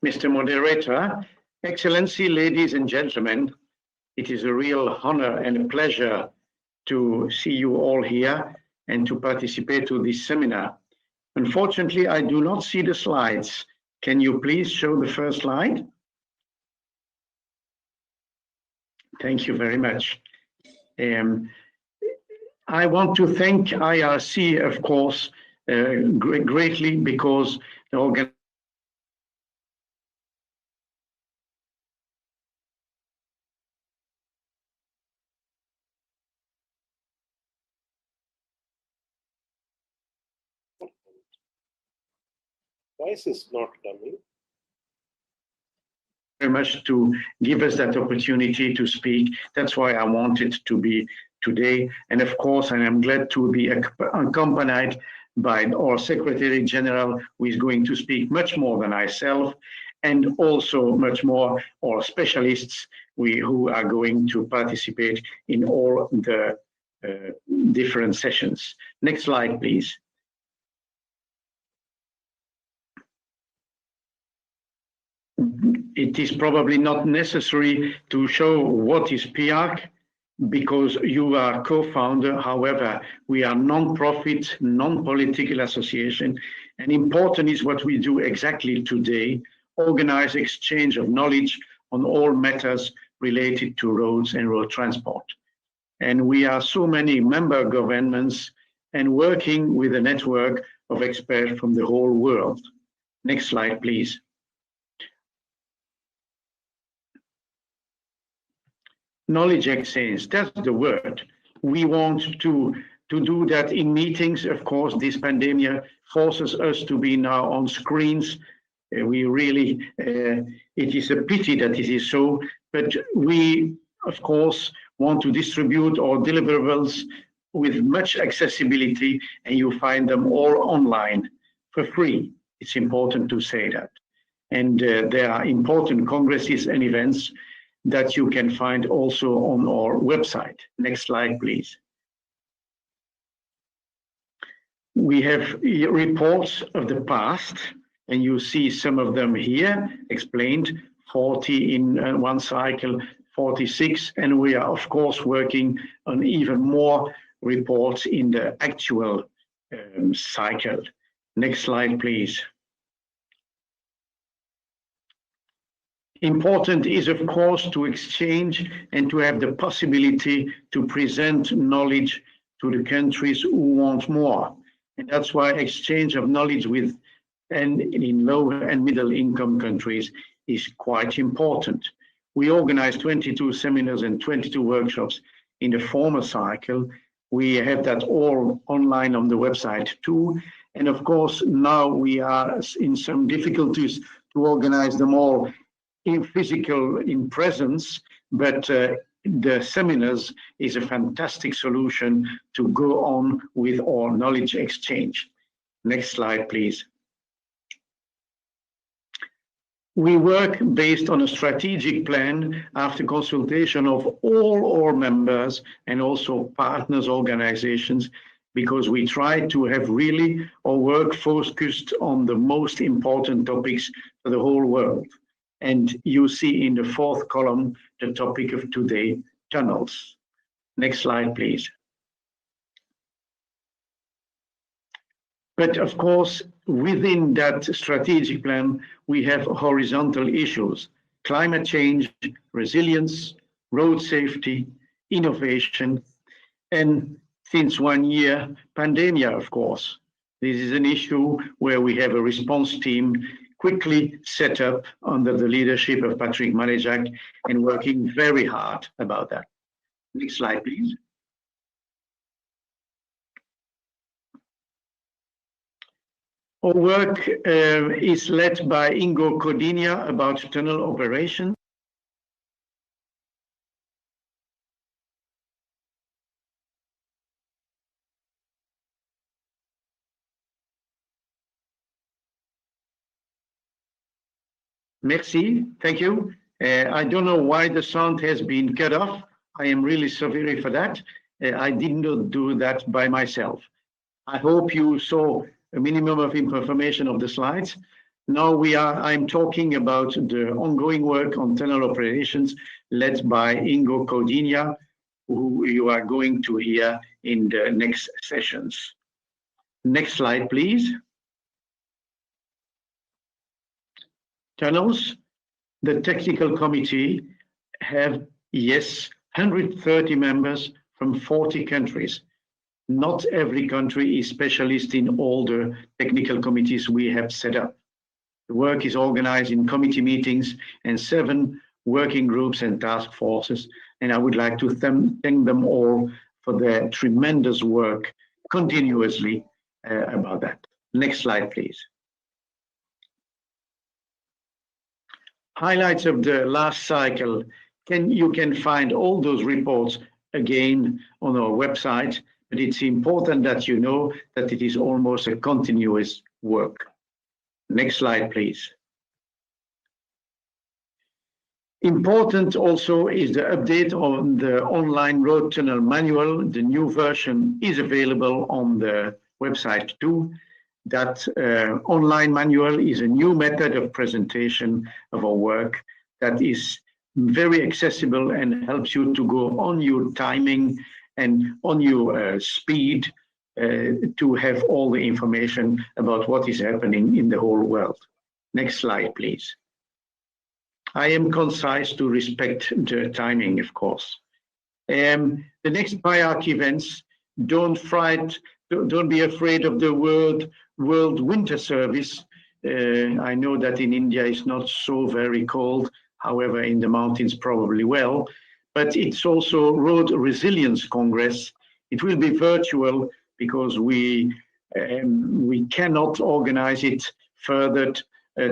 Mr. Moderator, Excellency, ladies and gentlemen, it is a real honor and a pleasure to see you all here and to participate to this seminar. Unfortunately, I do not see the slides. Can you please show the first slide? Thank you very much. I want to thank IRC, of course, greatly because the organization voice is not coming. Very much to give us that opportunity to speak. That's why I wanted to be today. And of course, I am glad to be accompanied by our Secretary General, who is going to speak much more than myself, and also much more our specialists who are going to participate in all the different sessions. Next slide, please. It is probably not necessary to show what is PIARC because you are co-founder. However, we are non-profit, non-political association, and important is what we do exactly today, organize exchange of knowledge on all matters related to roads and road transport. And we are so many member governments and working with a network of experts from the whole world. Next slide, please. Knowledge exchange, that's the word. We want to do that in meetings. Of course, this pandemic forces us to be now on screens. We really, it is a pity that it is so, but we, of course, want to distribute our deliverables with much accessibility, and you find them all online for free. It's important to say that. And there are important congresses and events that you can find also on our website. Next slide, please. We have reports of the past, and you see some of them here explained, 40 in one cycle, 46, and we are of course working on even more reports in the actual cycle. Next slide, please. Important is, of course, to exchange and to have the possibility to present knowledge to the countries who want more. And that's why exchange of knowledge with and in low and middle income countries is quite important. We organized 22 seminars and 22 workshops in the former cycle. We have that all online on the website too. And of course, now we are in some difficulties to organize them all in physical, in presence, but the seminars is a fantastic solution to go on with our knowledge exchange. Next slide, please. We work based on a strategic plan after consultation of all our members and also partners organizations, because we try to have really our work focused on the most important topics for the whole world. And you see in the fourth column, the topic of today, tunnels. Next slide, please. But of course, within that strategic plan, we have horizontal issues: climate change, resilience, road safety, innovation, and since 1 year, pandemic, of course. This is an issue where we have a response team quickly set up under the leadership of Patrick Maléjac and working very hard about that. Next slide, please. Our work is led by Ingo Codina about tunnel operation. Merci, thank you. I don't know why the sound has been cut off. I am really sorry for that. I did not do that by myself. I hope you saw a minimum of information of the slides. Now I'm talking about the ongoing work on tunnel operations led by Ingo Codinha, who you are going to hear in the next sessions. Next slide, please. Tunnels. The technical committee have, yes, 130 members from 40 countries. Not every country is specialist in all the technical committees we have set up. The work is organized in committee meetings and 7 working groups and task forces, and I would like to thank them all for their tremendous work continuously about that. Next slide, please. Highlights of the last cycle. You can find all those reports again on our website, but it's important that you know that it is almost a continuous work. Next slide, please. Important also is the update on the online road tunnel manual. The new version is available on the website too. That online manual is a new method of presentation of our work that is very accessible and helps you to go on your timing and on your speed to have all the information about what is happening in the whole world. Next slide, please. I am concise to respect the timing, of course. The next PIARC events, don't be afraid of the World Winter Service. I know that in India it's not so very cold, however, in the mountains probably well, but it's also Road Resilience Congress. It will be virtual because we cannot organize it further,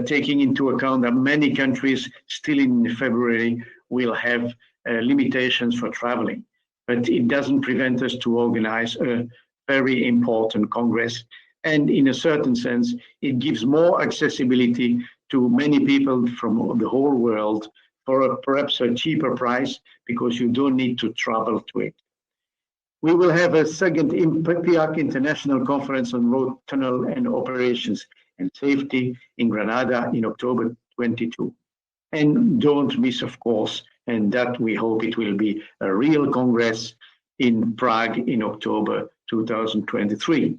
taking into account that many countries still in February will have limitations for traveling. But it doesn't prevent us to organize a very important Congress. And in a certain sense, it gives more accessibility to many people from the whole world for perhaps a cheaper price because you don't need to travel to it. We will have a second PIARC International Conference on Road, Tunnel and Operations and Safety in Granada in October 22. And don't miss, of course, and that we hope it will be a real Congress in Prague in October 2023.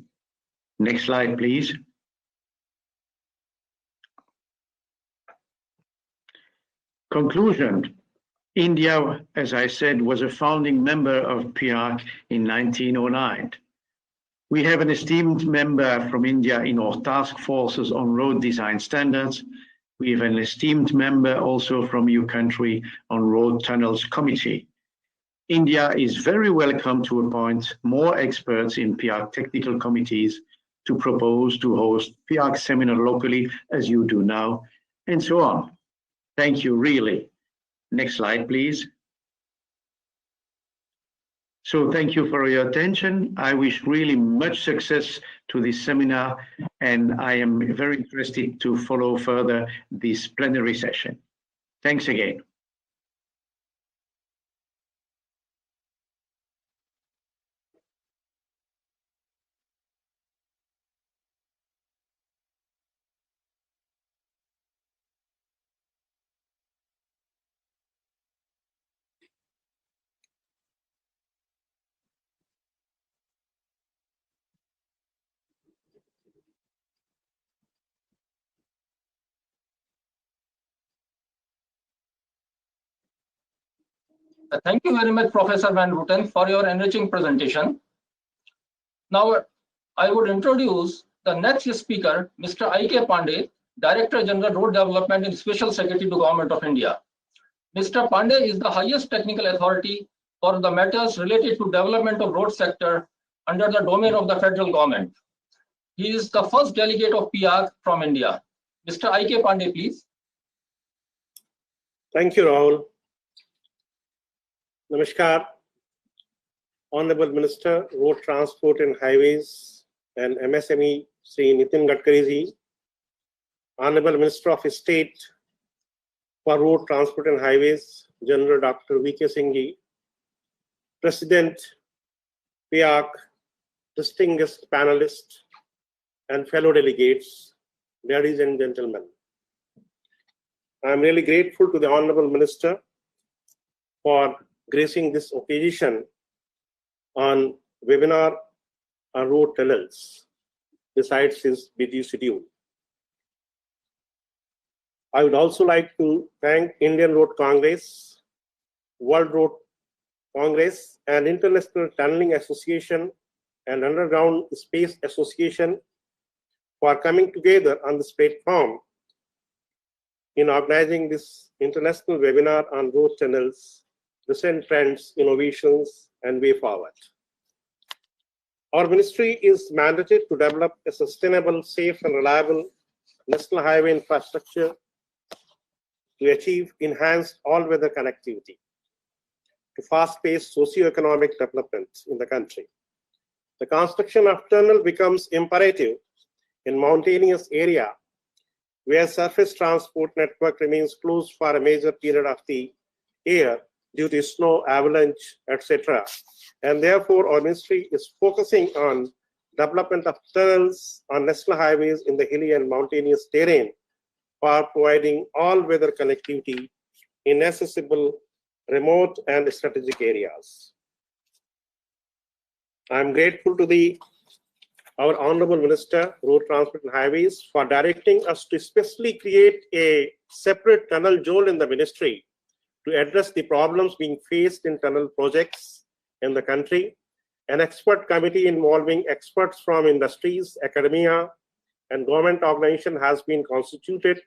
Next slide, please. Conclusion. India, as I said, was a founding member of PIARC in 1909. We have an esteemed member from India in our task forces on road design standards. We have an esteemed member also from your country on Road Tunnels Committee. India is very welcome to appoint more experts in PIARC technical committees to propose to host PIARC seminar locally as you do now, and so on. Thank you, really. Next slide, please. So thank you for your attention. I wish really much success to this seminar, and I am very interested to follow further this plenary session. Thanks again. Thank you very much, Professor Van Rooten, for your enriching presentation. Now, I would introduce the next speaker, Mr. I.K. Pandey, Director General Road Development and Special Secretary to Government of India. Mr. Pandey is the highest technical authority for the matters related to development of road sector under the domain of the federal government. He is the first delegate of PIARC from India. Mr. I.K. Pandey, please. Thank you, Rahul. Namaskar, Honorable Minister, Road Transport and Highways and MSME, Sri Nitin Gadkari ji, Honorable Minister of State for Road Transport and Highways, General Dr. V.K. Singh ji, President, PIARC, distinguished panelists and fellow delegates, ladies and gentlemen. I am really grateful to the Honorable Minister for gracing this occasion on webinar on road tunnels, besides his busy schedule. I would also like to thank Indian Road Congress, World Road Congress, and International Tunneling Association and Underground Space Association for coming together on this platform in organizing this international webinar on road tunnels, recent trends, innovations, and way forward. Our ministry is mandated to develop a sustainable, safe, and reliable national highway infrastructure to achieve enhanced all-weather connectivity to fast-paced socio-economic development in the country. The construction of tunnel becomes imperative in mountainous area where surface transport network remains closed for a major period of the year due to snow, avalanche, etc. And therefore, our ministry is focusing on development of tunnels on national highways in the hilly and mountainous terrain for providing all-weather connectivity in accessible, remote, and strategic areas. I am grateful to our Honorable Minister, Road Transport and Highways, for directing us to specially create a separate tunnel zone in the ministry to address the problems being faced in tunnel projects in the country. An expert committee involving experts from industries, academia, and government organization has been constituted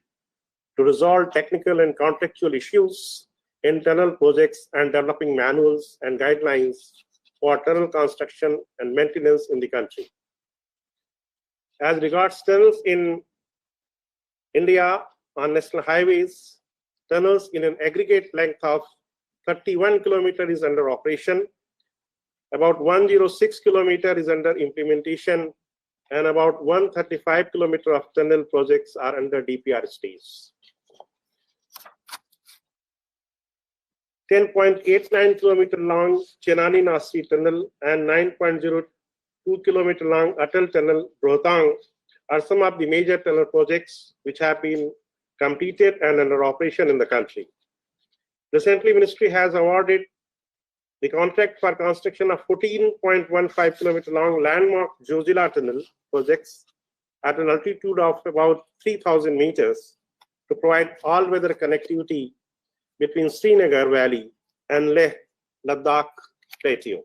to resolve technical and contractual issues in tunnel projects and developing manuals and guidelines for tunnel construction and maintenance in the country. As regards tunnels in India on national highways, tunnels in an aggregate length of 31 km is under operation, about 106 km is under implementation, and about 135 km of tunnel projects are under DPR stage. 10.89 km long Chenani Nasi Tunnel and 9.02 km long Atal Tunnel, Rohtang are some of the major tunnel projects which have been completed and under operation in the country. Recently, Ministry has awarded the contract for construction of 14.15 km long landmark Jojila Tunnel projects at an altitude of about 3,000 meters to provide all-weather connectivity between Srinagar Valley and Leh Ladakh Plateau.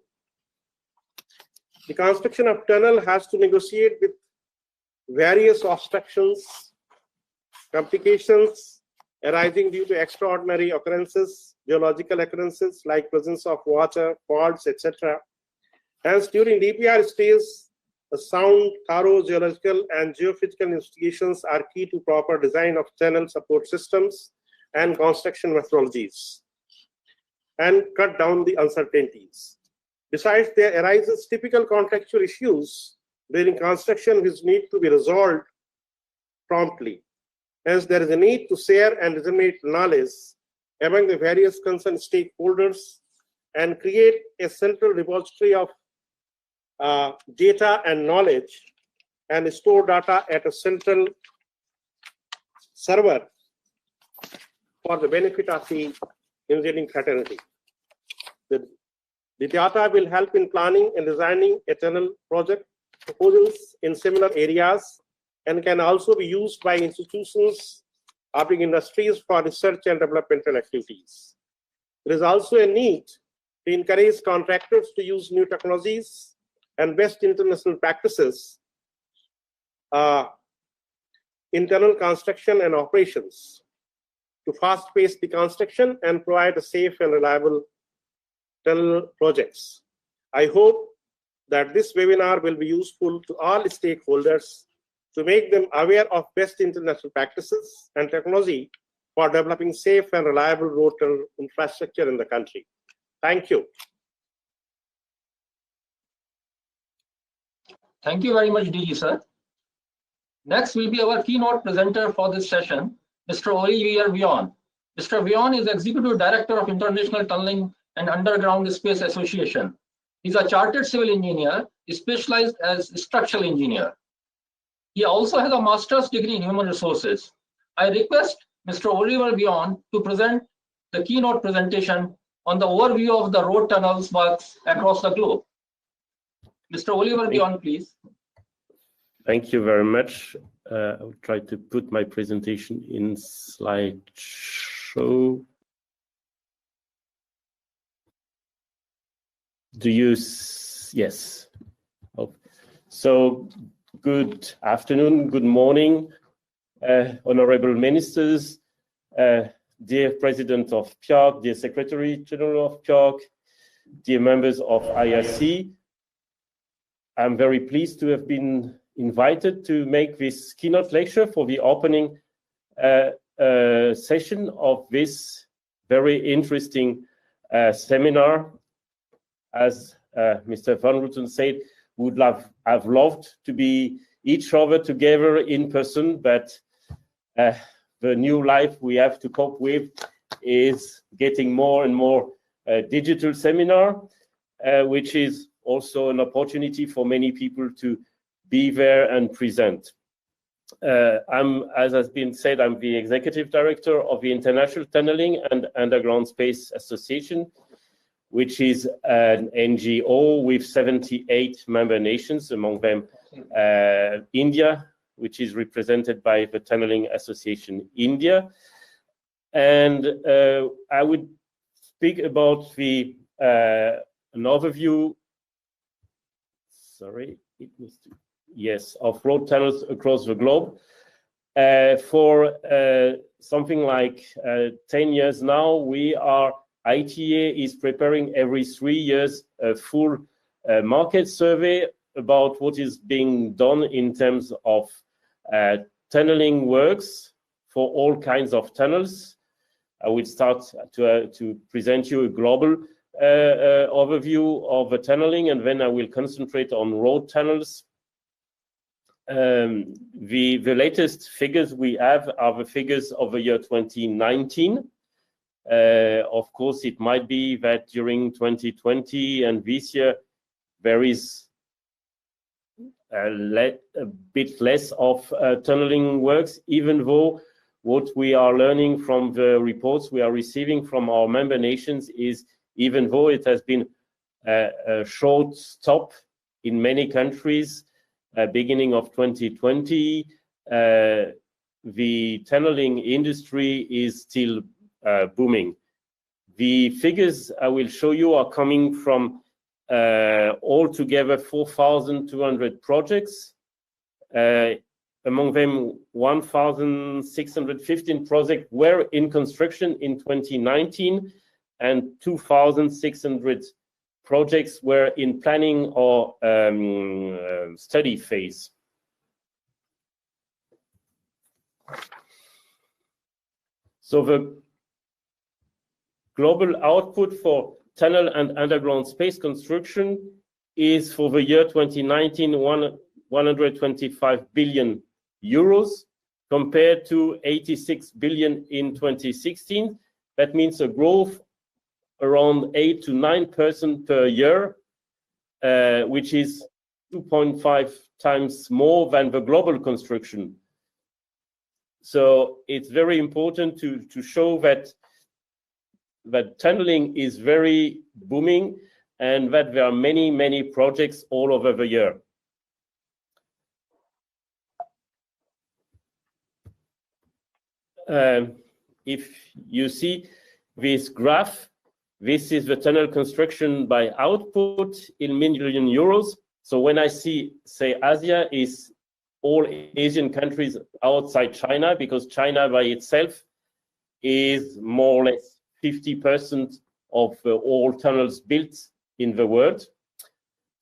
The construction of tunnel has to negotiate with various obstructions, complications arising due to extraordinary occurrences, geological occurrences like presence of water, faults, etc. Hence, during DPR stage, a sound, thorough geological and geophysical investigations are key to proper design of tunnel support systems and construction methodologies and cut down the uncertainties. Besides, there arises typical contractual issues during construction which need to be resolved promptly. Hence, there is a need to share and disseminate knowledge among the various concerned stakeholders and create a central repository of data and knowledge and store data at a central server for the benefit of the engineering fraternity. The data will help in planning and designing a tunnel project proposals in similar areas and can also be used by institutions or industries for research and developmental activities. There is also a need to encourage contractors to use new technologies and best international practices in tunnel construction and operations to fast-pace the construction and provide a safe and reliable tunnel projects. I hope that this webinar will be useful to all stakeholders to make them aware of best international practices and technology for developing safe and reliable road tunnel infrastructure in the country. Thank you. Thank you very much, DG sir. Next will be our keynote presenter for this session, Mr. Olivier Vion. Mr. Vion is Executive Director of International Tunneling and Underground Space Association. He's a chartered civil engineer, specialized as structural engineer. He also has a master's degree in human resources. I request Mr. Oliver Bjorn to present the keynote presentation on the overview of the road tunnels works across the globe. Mr. Oliver Bjorn, please. Thank you very much. I'll try to put my presentation in slideshow. Yes. Oh. So good afternoon, good morning, honorable ministers, dear President of PIARC, dear Secretary General of PIARC, dear members of IRC. I'm very pleased to have been invited to make this keynote lecture for the opening session of this very interesting seminar. As Mr. Van Rooten said, would have loved to be each other together in person, but the new life we have to cope with is getting more and more digital seminar, which is also an opportunity for many people to be there and present. As has been said, I'm the executive director of the International Tunneling and Underground Space Association, which is an NGO with 78 member nations, among them India, which is represented by the Tunneling Association India. And I would speak about the an overview, of road tunnels across the globe. For something like 10 years now, ITA is preparing every 3 years a full market survey about what is being done in terms of tunneling works for all kinds of tunnels. I will start to present you a global overview of the tunneling, and then I will concentrate on road tunnels. The latest figures we have are the figures of the year 2019. Of course, it might be that during 2020 and this year, there is a bit less of tunneling works, even though what we are learning from the reports we are receiving from our member nations is, even though it has been a short stop in many countries, beginning of 2020, the tunneling industry is still booming. The figures I will show you are coming from altogether 4,200 projects. Among them, 1,615 projects were in construction in 2019, and 2,600 projects were in planning or study phase. So the global output for tunnel and underground space construction is, for the year 2019, 125 billion euros compared to 86 billion in 2016. That means a growth around 8 to 9% per year, which is 2.5 times more than the global construction. So it's very important to show that tunneling is very booming and that there are many, many projects all over the year. If you see this graph, this is the tunnel construction by output in million euros. So when I say Asia is all Asian countries outside China, because China by itself is more or less 50% of all tunnels built in the world.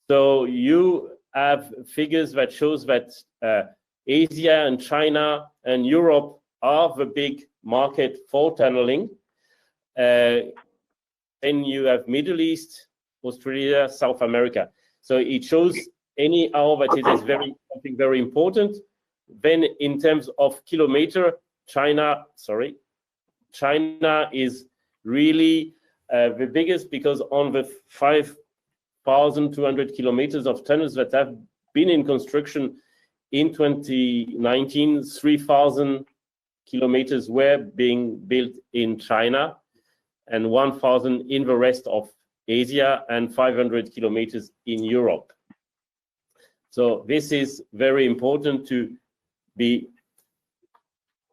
So you have figures that shows that Asia and China and Europe are the big market for tunneling. Then you have Middle East, Australia, South America. So it shows anyhow that it is something very important. Then in terms of kilometer, China is really the biggest, because on the 5,200 kilometers of tunnels that have been in construction in 2019, 3,000 kilometers were being built in China and 1,000 in the rest of Asia and 500 kilometers in Europe. So this is very important to be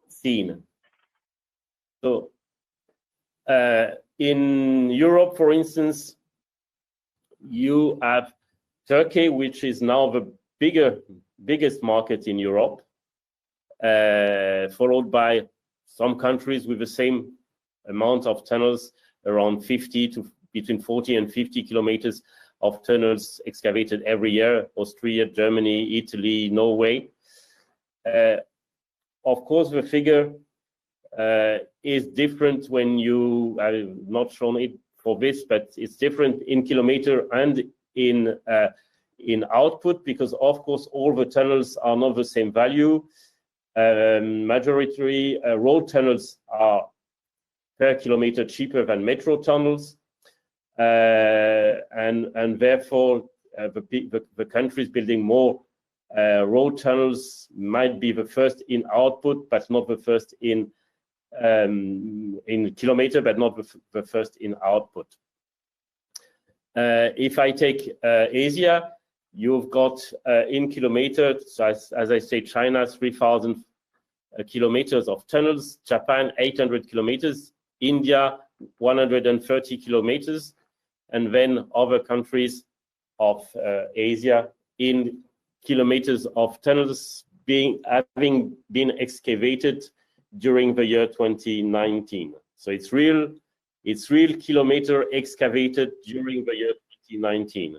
seen. So in Europe, for instance, you have Turkey, which is now the biggest market in Europe, followed by some countries with the same amount of tunnels, around 50 to between 40 and 50 kilometers of tunnels excavated every year: Austria, Germany, Italy, Norway. Of course, the figure is different when you, I've not shown it for this, but it's different in kilometer and in output, because of course all the tunnels are not the same value. Majority road tunnels are per kilometer cheaper than metro tunnels, and therefore the countries building more road tunnels might be the first in output, but not the first in kilometer, but not the first in output. If I take Asia, you've got in kilometer, so as I say, China 3,000 kilometers of tunnels, Japan 800 kilometers, India 130 kilometers, and then other countries of Asia in kilometers of tunnels having been excavated during the year 2019. So it's real kilometer excavated during the year 2019.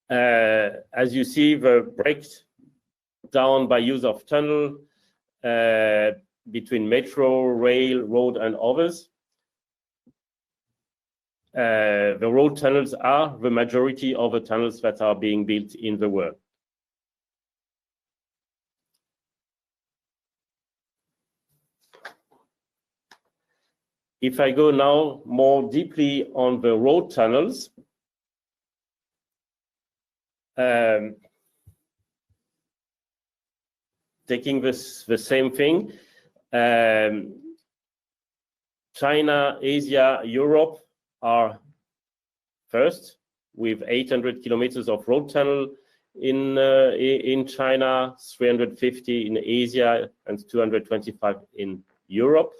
As you see, the breakdown by use of tunnel between metro, rail, road, and others. The road tunnels are the majority of the tunnels that are being built in the world. If I go now more deeply on the road tunnels, taking the same thing, China, Asia, Europe are first with 800 kilometers of road tunnel in China, 350 in Asia, and 225 in Europe.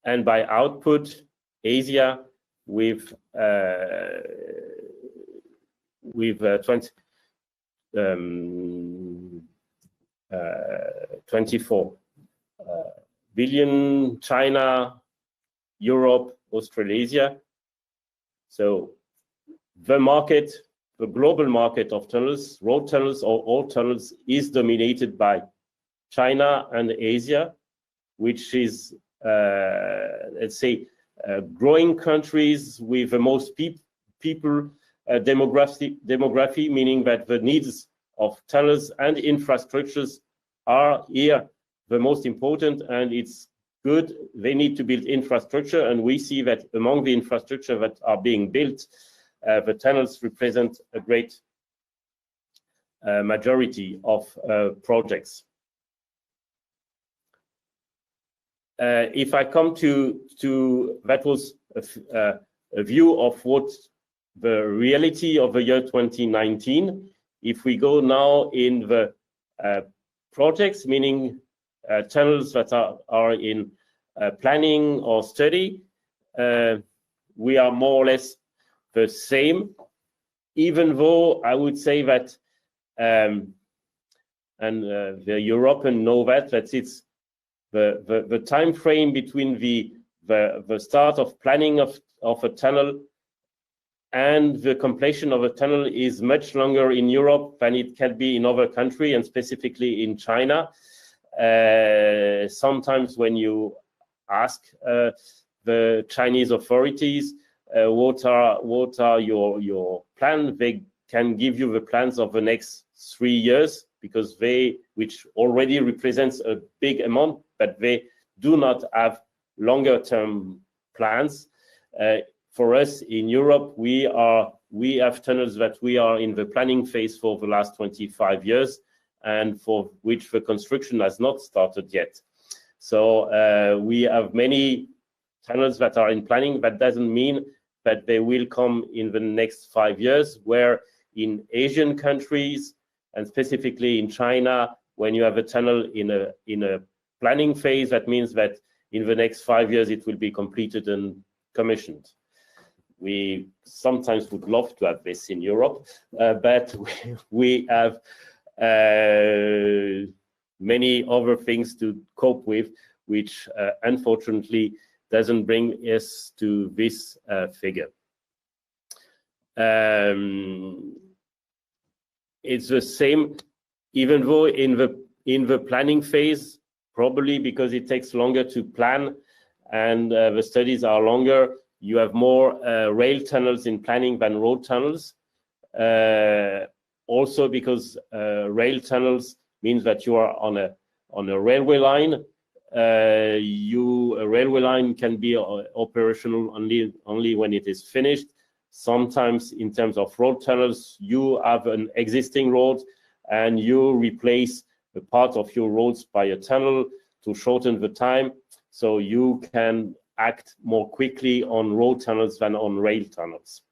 And by output, Asia with 24 billion, China, Europe, Australasia. So the market, the global market of tunnels, road tunnels or all tunnels, is dominated by China and Asia, which is let's say growing countries with the most people demography, meaning that the needs of tunnels and infrastructures are here the most important, and it's good. They need to build infrastructure, and we see that among the infrastructure that are being built, the tunnels represent a great majority of projects. If I come to that was a view of what the reality of the year 2019. If we go now in the projects, meaning tunnels that are in planning or study, we are more or less the same, even though I would say that, and the European know that it's the time frame between the start of planning of a tunnel and the completion of a tunnel is much longer in Europe than it can be in other countries, and specifically in China. Sometimes when you ask the Chinese authorities what are your plans, they can give you the plans of the next 3 years, because which already represents a big amount, but they do not have longer term plans. for us in Europe, we have tunnels that we are in the planning phase for the last 25 years, and for which the construction has not started yet. So we have many tunnels that are in planning. That doesn't mean that they will come in the next 5 years, where in Asian countries, and specifically in China, when you have a tunnel in a planning phase, that means that in the next 5 years it will be completed and commissioned. We sometimes would love to have this in Europe, but we have many other things to cope with, which unfortunately doesn't bring us to this figure. It's the same, even though in the planning phase, probably because it takes longer to plan and the studies are longer, you have more rail tunnels in planning than road tunnels. Also because rail tunnels means that you are on a railway line. A railway line can be operational only when it is finished. Sometimes in terms of road tunnels, you have an existing road and you replace a part of your roads by a tunnel to shorten the time, so you can act more quickly on road tunnels than on rail tunnels.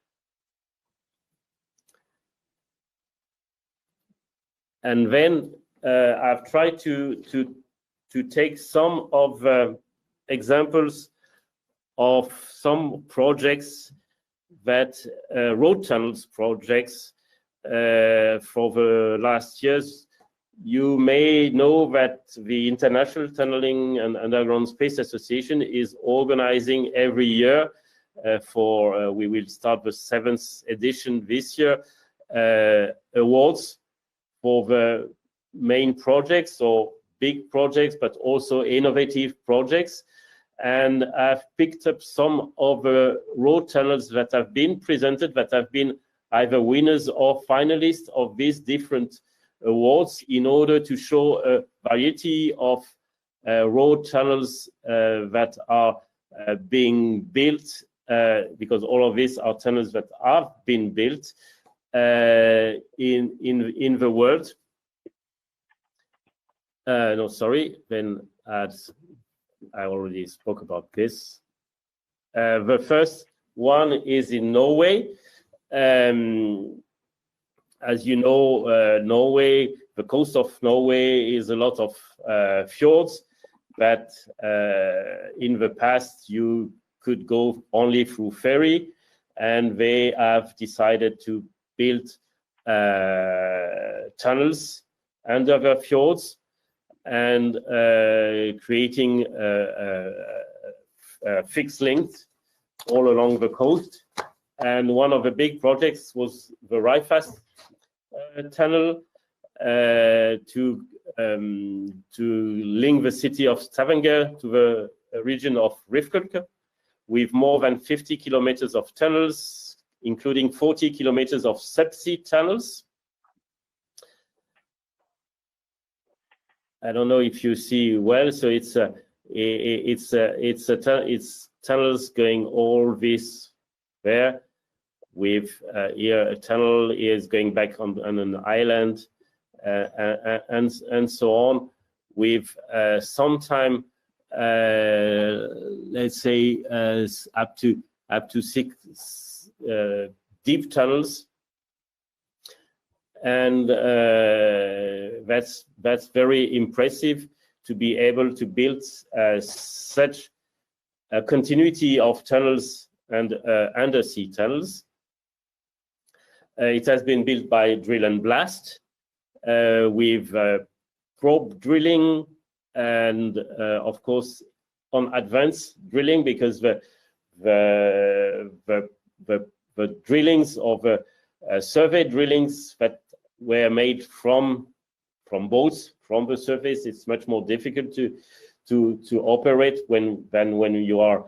And then I've tried to take some of examples of some projects that road tunnels projects for the last years. You may know that the International Tunneling and Underground Space Association is organizing every year we will start the 7th edition this year, awards for the main projects, so big projects, but also innovative projects. And I've picked up some of the road tunnels that have been presented, that have been either winners or finalists of these different awards, in order to show a variety of road tunnels that are being built, because all of these are tunnels that have been built in the world. No, sorry, then as I already spoke about this. The first one is in Norway. As you know, Norway, the coast of Norway is a lot of fjords, but in the past you could go only through ferry, and they have decided to build tunnels under the fjords and creating fixed links all along the coast. And one of the big projects was the Ryfast tunnel to link the city of Stavanger to the region of Rifkirke, with more than 50 kilometers of tunnels, including 40 kilometers of subsea tunnels. I don't know if you see well, so it's tunnels going all this there, with here a tunnel is going back on an island, and so on, with sometime let's say up to 6 deep tunnels, and that's very impressive to be able to build such a continuity of tunnels and undersea tunnels. It has been built by Drill and Blast with probe drilling and of course on advanced drilling, because the drillings of survey drillings that were made from boats, from the surface, it's much more difficult to operate than when you are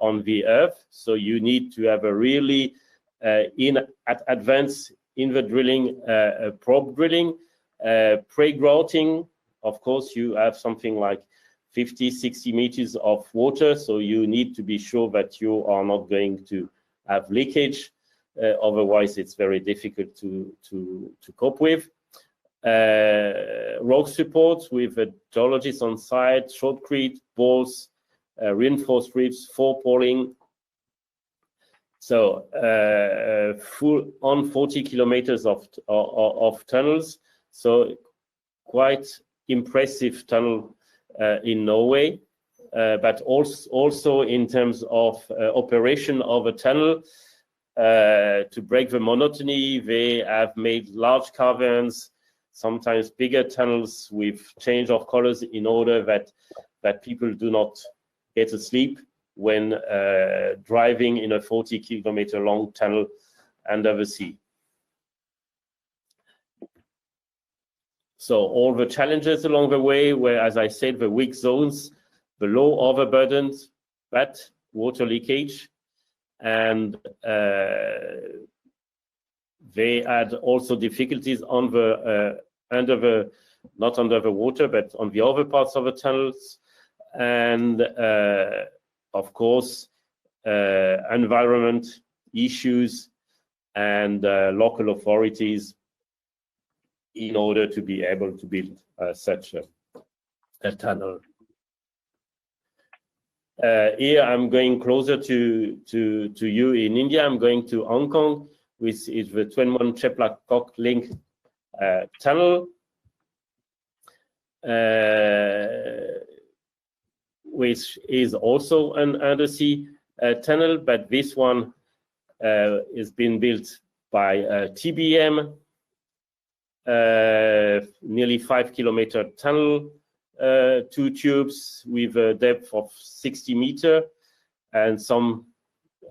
on the earth. So you need to have a really advanced in the drilling, probe drilling, pre-grouting. Of course, you have something like 50-60 meters of water, so you need to be sure that you are not going to have leakage. Otherwise, it's very difficult to cope with. Rock support with a geologist on site, shotcrete, balls, reinforced ribs, four-poling. So full on 40 kilometers of tunnels. So quite impressive tunnel in Norway. But also in terms of operation of a tunnel, to break the monotony, they have made large caverns, sometimes bigger tunnels with change of colors in order that people do not get asleep when driving in a 40-kilometer long tunnel under the sea. So all the challenges along the way were, as I said, the weak zones, the low overburdened, bad water leakage, and they had also difficulties on the not under the water, but on the other parts of the tunnels, and of course environment issues and local authorities in order to be able to build such a tunnel. Here I'm going closer to you in India. I'm going to Hong Kong, which is the Tuen Mun Chek Kok Link tunnel, which is also an undersea tunnel, but this one is being built by TBM, nearly 5-kilometer tunnel, 2 tubes with a depth of 60 meters, and some,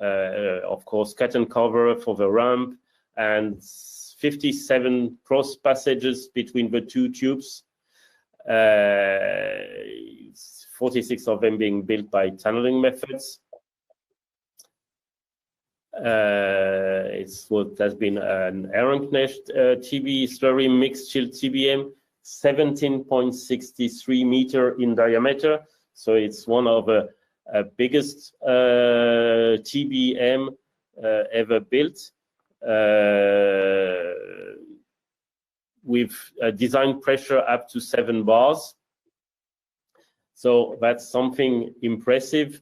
of course, cut and cover for the ramp, and 57 cross passages between the 2 tubes, 46 of them being built by tunneling methods. It's what has been an Ehrenknecht TB slurry mixed chilled TBM, 17.63 meter in diameter. So it's one of the biggest TBM ever built, with a design pressure up to 7 bars. So that's something impressive.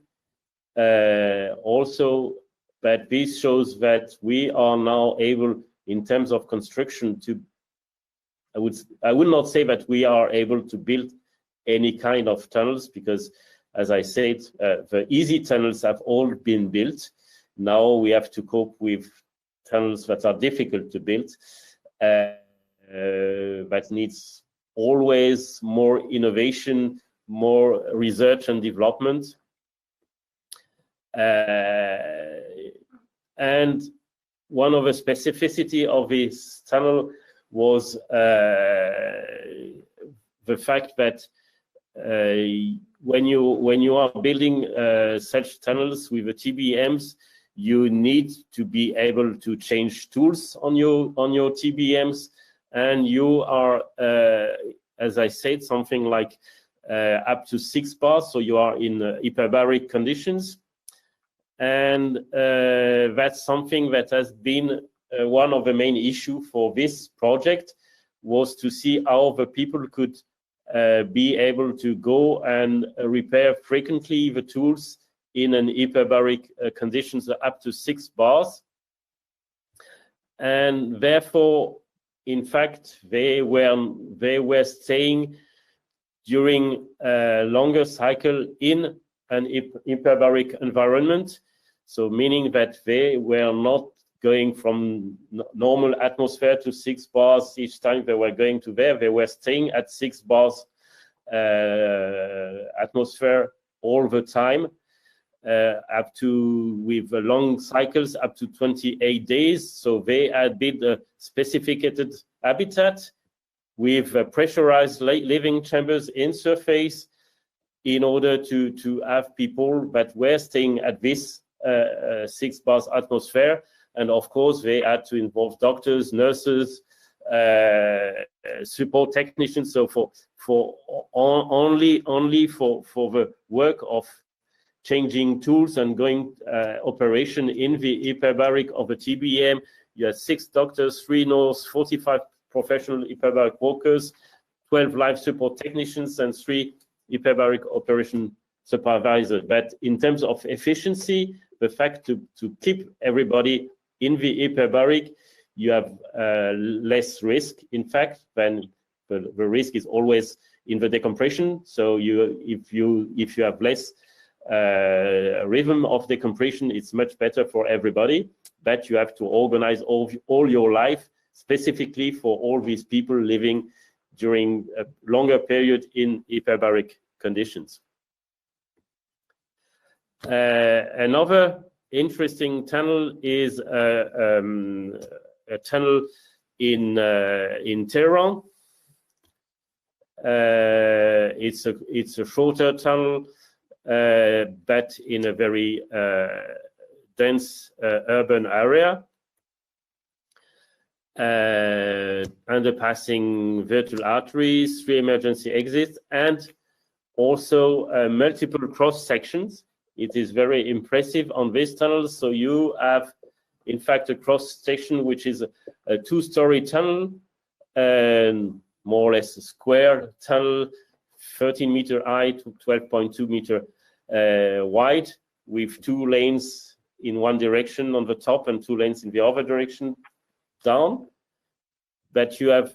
Also, but this shows that we are now able, in terms of construction, to I would not say that we are able to build any kind of tunnels, because, as I said, the easy tunnels have all been built. Now we have to cope with tunnels that are difficult to build, that needs always more innovation, more research and development. And one of the specificity of this tunnel was the fact that when you are building such tunnels with the TBMs, you need to be able to change tools on your TBMs, and you are, as I said, something like up to 6 bars, so you are in hyperbaric conditions. And that's something that has been one of the main issues for this project, was to see how the people could be able to go and repair frequently the tools in an hyperbaric conditions up to 6 bars. And therefore, in fact, they were staying during a longer cycle in an hyperbaric environment. So meaning that they were not going from normal atmosphere to 6 bars each time they were going to there. They were staying at 6 bars atmosphere all the time, up to, with long cycles, up to 28 days. So they had built a specified habitat with pressurized living chambers in surface, in order to have people that were staying at this 6 bars atmosphere. And of course, they had to involve doctors, nurses, support technicians. So for only for the work of changing tools and going operation in the hyperbaric of a TBM. You have 6 doctors, 3 nurses, 45 professional hyperbaric workers, 12 life support technicians, and 3 hyperbaric operation supervisors. But in terms of efficiency, the fact to keep everybody in the hyperbaric, you have less risk, in fact, than the risk is always in the decompression. So if you have less rhythm of decompression, it's much better for everybody. But you have to organize all your life specifically for all these people living during a longer period in hyperbaric conditions. Another interesting tunnel is a tunnel in Tehran. It's a shorter tunnel, but in a very dense urban area, underpassing virtual arteries, 3 emergency exits, and also multiple cross sections. It is very impressive on this tunnel. So you have, in fact, a cross section which is a 2-story tunnel, and more or less a square tunnel, 13-meter high to 12.2 meter wide, with 2 lanes in one direction on the top and 2 lanes in the other direction down. But you have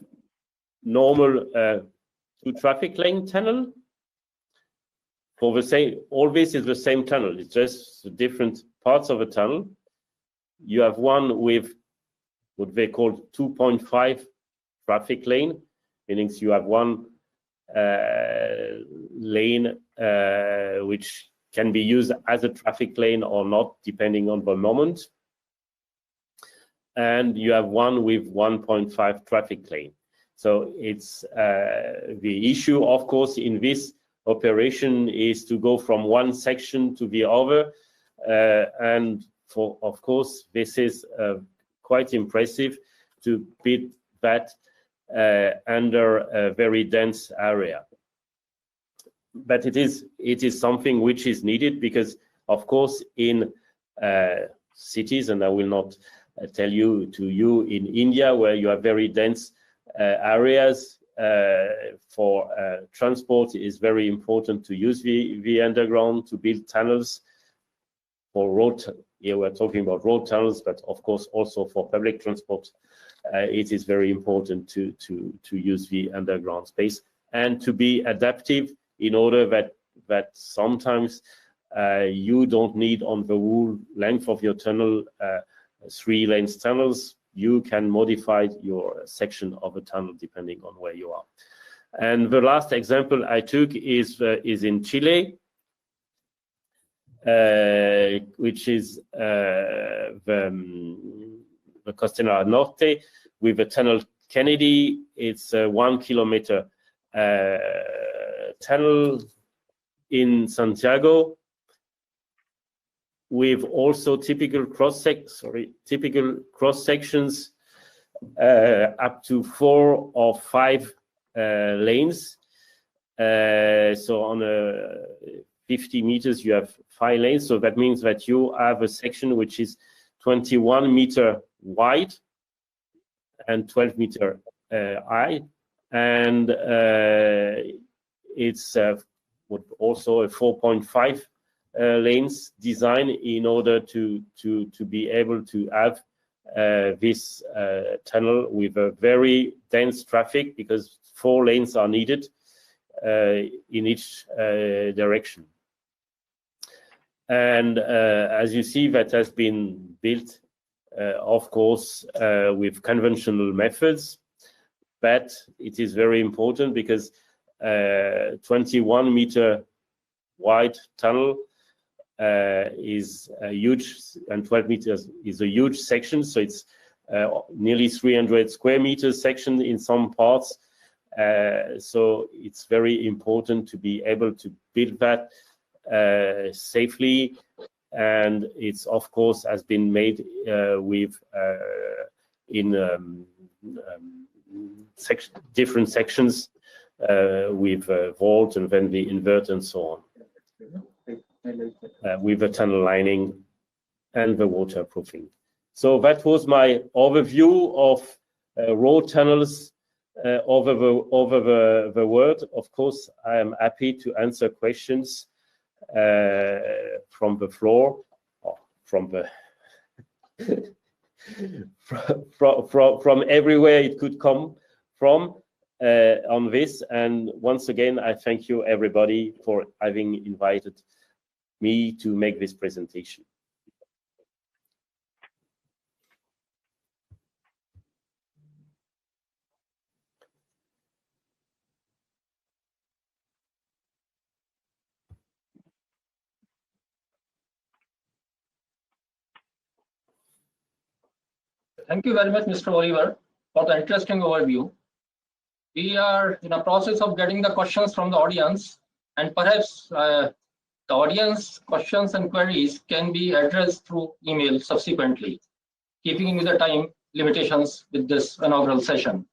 normal 2 traffic lane tunnel. For the same, all this is the same tunnel. It's just different parts of a tunnel. You have one with what they call 2.5 traffic lane, meaning you have one lane which can be used as a traffic lane or not, depending on the moment. And you have one with 1.5 traffic lane. So it's the issue, of course, in this operation is to go from one section to the other, and of course this is quite impressive to build that under a very dense area. But it is something which is needed, because of course in cities, and I will not tell you in India, where you have very dense areas, for transport, it is very important to use the underground to build tunnels for road. Here we're talking about road tunnels, but of course also for public transport, it is very important to use the underground space and to be adaptive, in order that sometimes you don't need on the whole length of your tunnel 3 lanes tunnels. You can modify your section of a tunnel depending on where you are. And the last example I took is in Chile, which is the Costanera Norte with the tunnel Kennedy. It's a 1 kilometer tunnel in Santiago, with also typical cross sections up to 4 or 5 lanes. So on 50 meters you have 5 lanes. So that means that you have a section which is 21 meter wide and 12 meter high, and it's also a 4.5 lanes design, in order to be able to have this tunnel with a very dense traffic, because 4 lanes are needed in each direction. And as you see, that has been built, of course, with conventional methods, but it is very important because 21 meter wide tunnel is a huge, and 12 meters is a huge section. So it's nearly 300 square meters section in some parts. So it's very important to be able to build that safely. And it's, of course, has been made with different sections with vault and then the inverter and so on. with the tunnel lining and the waterproofing. So that was my overview of road tunnels over the world. Of course, I am happy to answer questions from the floor, or from the from everywhere it could come from on this. And once again, I thank you everybody for having invited me to make this presentation. Thank you very much, Mr. Oliver, for the interesting overview. We are in a process of getting the questions from the audience, and perhaps the audience questions and queries can be addressed through email subsequently, keeping with the time limitations with this inaugural session.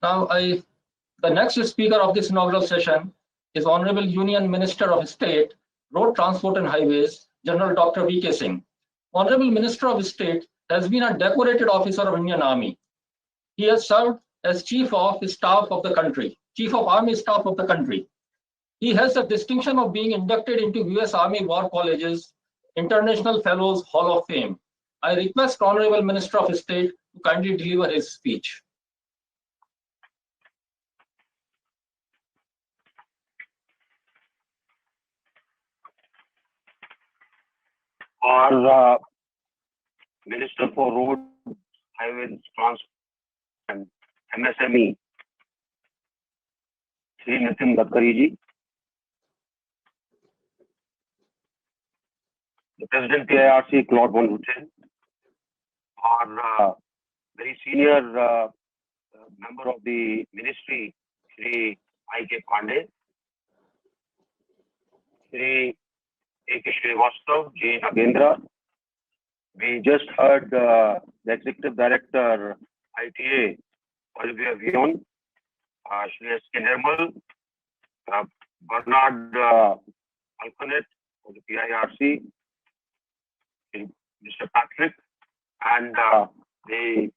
Now, the next speaker of this inaugural session is Honorable Union Minister of State, Road Transport and Highways, General Dr. V.K. Singh. Honorable Minister of State has been a decorated officer of Indian Army. He has served as Chief of Staff of the country, Chief of Army Staff of the country. He has the distinction of being inducted into U.S. Army War College's International Fellows Hall of Fame. I request Honorable Minister of State to kindly deliver his speech. Our Minister for Road, Highways, Transport and MSME, Shri Nitin Gadkari ji, the President PIRC, Claude Van Houten, our very senior member of the Ministry, Shri I.K. Pandey, Shri A.K. Srivastav, J. Nagendra. We just heard the Executive Director, ITA, Olivier Vion, Shri S.K. Nirmal, Bernard Alconet of the PIRC, Mr. Patrick, and the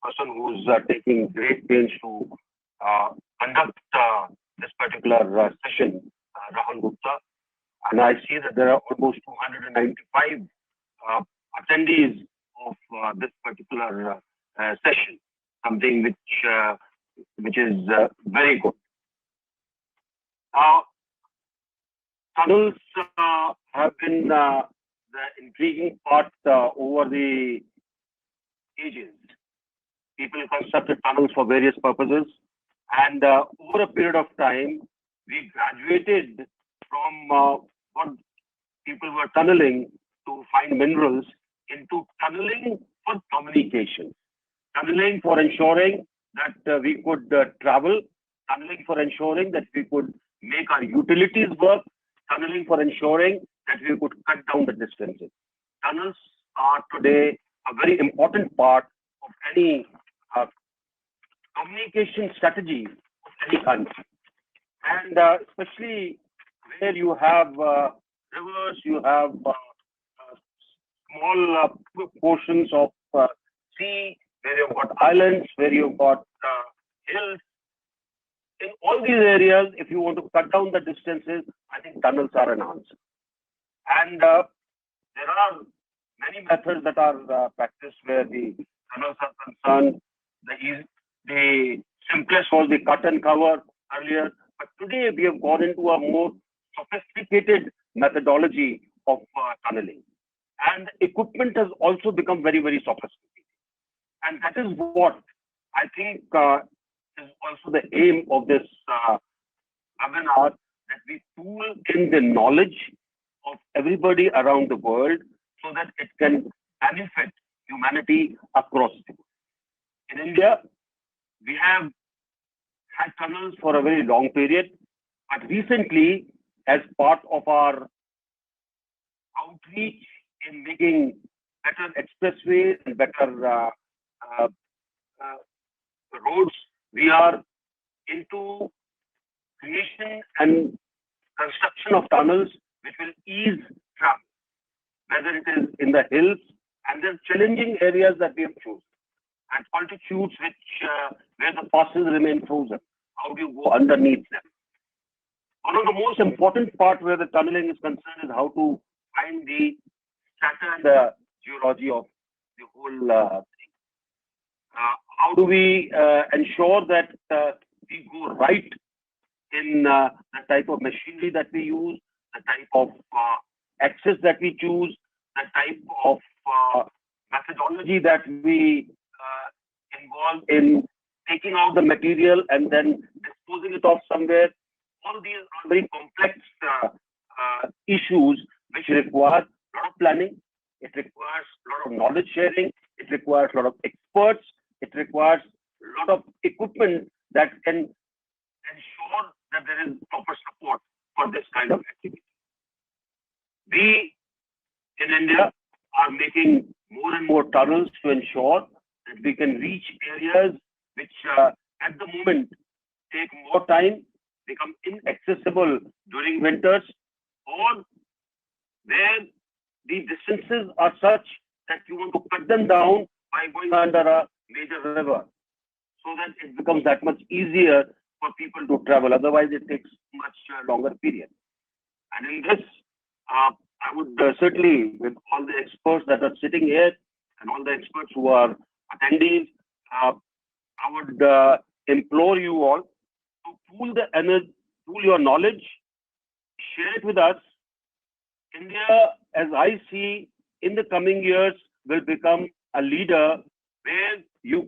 person who's taking great pains to conduct this particular session, Rahul Gupta. And I see that there are almost 295 attendees of this particular session, something which is very good. Tunnels have been the intriguing part over the ages. People constructed tunnels for various purposes, and over a period of time, we graduated from what people were tunneling to find minerals into tunneling for communication, tunneling for ensuring that we could travel, tunneling for ensuring that we could make our utilities work, tunneling for ensuring that we could cut down the distances. Tunnels are today a very important part of any communication strategy of any country. And especially where you have rivers, you have small portions of sea, where you've got islands, where you've got hills. In all these areas, if you want to cut down the distances, I think tunnels are an answer. And there are many methods that are practiced where the tunnels are concerned. The simplest was the cut and cover earlier, but today we have gone into a more sophisticated methodology of tunneling. And equipment has also become very, very sophisticated. And that is what I think is also the aim of this webinar, that we pool in the knowledge of everybody around the world so that it can benefit humanity across the world. In India, we have had tunnels for a very long period, but recently, as part of our outreach in making better expressways and better roads, we are into creation and construction of tunnels which will ease travel, whether it is in the hills and the challenging areas that we have chosen, at altitudes where the fossils remain frozen. How do you go underneath them? One of the most important part where the tunneling is concerned is how to find the strata and the geology of the whole thing. How do we ensure that we go right in the type of machinery that we use, the type of access that we choose, the type of methodology that we involve in taking out the material and then disposing it off somewhere. All these are very complex issues which require a lot of planning. It requires a lot of knowledge sharing. It requires a lot of experts. It requires a lot of equipment that can ensure that there is proper support for this kind of activity. We in India are making more and more tunnels to ensure that we can reach areas which at the moment take more time, become inaccessible during winters, or where the distances are such that you want to cut them down by going under a major river, so that it becomes that much easier for people to travel. Otherwise, it takes much longer period. And in this, I would certainly, with all the experts that are sitting here and all the experts who are attendees, I would implore you all to pool the energy, pool your knowledge, share it with us. India, as I see, in the coming years, will become a leader where your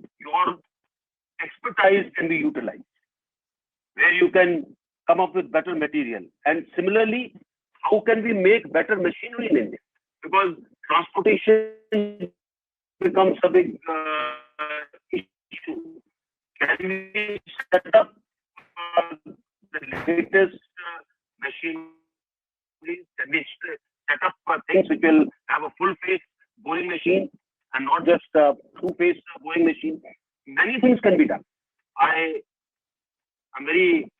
expertise can be utilized, where you can come up with better material. And similarly, how can we make better machinery in India? Because transportation becomes a big issue. Can we set up the latest machinery? Can we set up things which will have a full-face boring machine and not just a two-face boring machine? Many things can be done. I'm very